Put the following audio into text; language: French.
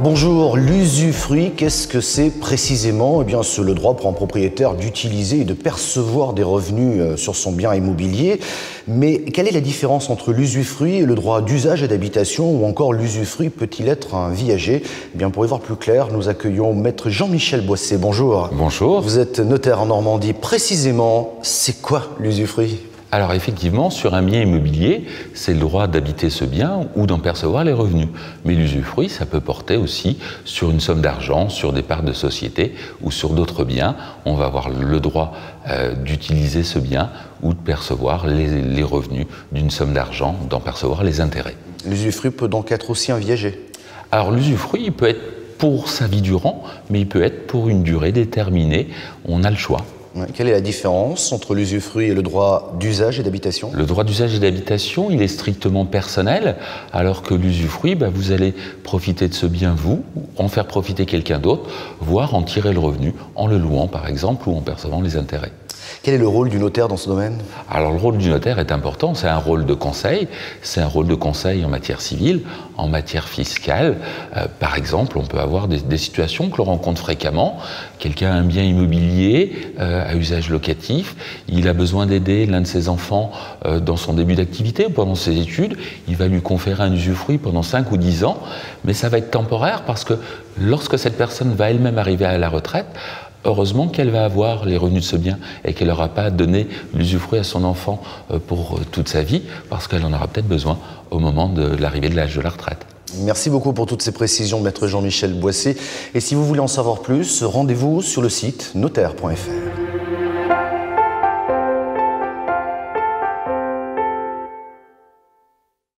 Bonjour, l'usufruit, qu'est-ce que c'est précisément? Eh bien, c'est le droit pour un propriétaire d'utiliser et de percevoir des revenus sur son bien immobilier. Mais quelle est la différence entre l'usufruit et le droit d'usage et d'habitation, ou encore l'usufruit peut-il être un viager? Eh bien, pour y voir plus clair, nous accueillons maître Jean-Michel Boissé. Bonjour. Bonjour. Vous êtes notaire en Normandie. Précisément, c'est quoi l'usufruit? Alors effectivement, sur un bien immobilier, c'est le droit d'habiter ce bien ou d'en percevoir les revenus. Mais l'usufruit, ça peut porter aussi sur une somme d'argent, sur des parts de société ou sur d'autres biens. On va avoir le droit d'utiliser ce bien ou de percevoir les revenus d'une somme d'argent, d'en percevoir les intérêts. L'usufruit peut donc être aussi un viager? Alors l'usufruit, il peut être pour sa vie durant, mais il peut être pour une durée déterminée. On a le choix. Quelle est la différence entre l'usufruit et le droit d'usage et d'habitation? Le droit d'usage et d'habitation, il est strictement personnel, alors que l'usufruit, vous allez profiter de ce bien, vous, en faire profiter quelqu'un d'autre, voire en tirer le revenu, en le louant par exemple, ou en percevant les intérêts. Quel est le rôle du notaire dans ce domaine? Alors le rôle du notaire est important, c'est un rôle de conseil, en matière civile, en matière fiscale. Par exemple, on peut avoir des situations que l'on rencontre fréquemment. Quelqu'un a un bien immobilier à usage locatif, il a besoin d'aider l'un de ses enfants dans son début d'activité ou pendant ses études, il va lui conférer un usufruit pendant 5 ou 10 ans, mais ça va être temporaire parce que lorsque cette personne va elle-même arriver à la retraite, heureusement qu'elle va avoir les revenus de ce bien et qu'elle n'aura pas donné l'usufruit à son enfant pour toute sa vie, parce qu'elle en aura peut-être besoin au moment de l'arrivée de l'âge de la retraite. Merci beaucoup pour toutes ces précisions, maître Jean-Michel Boissé. Et si vous voulez en savoir plus, rendez-vous sur le site notaire.fr.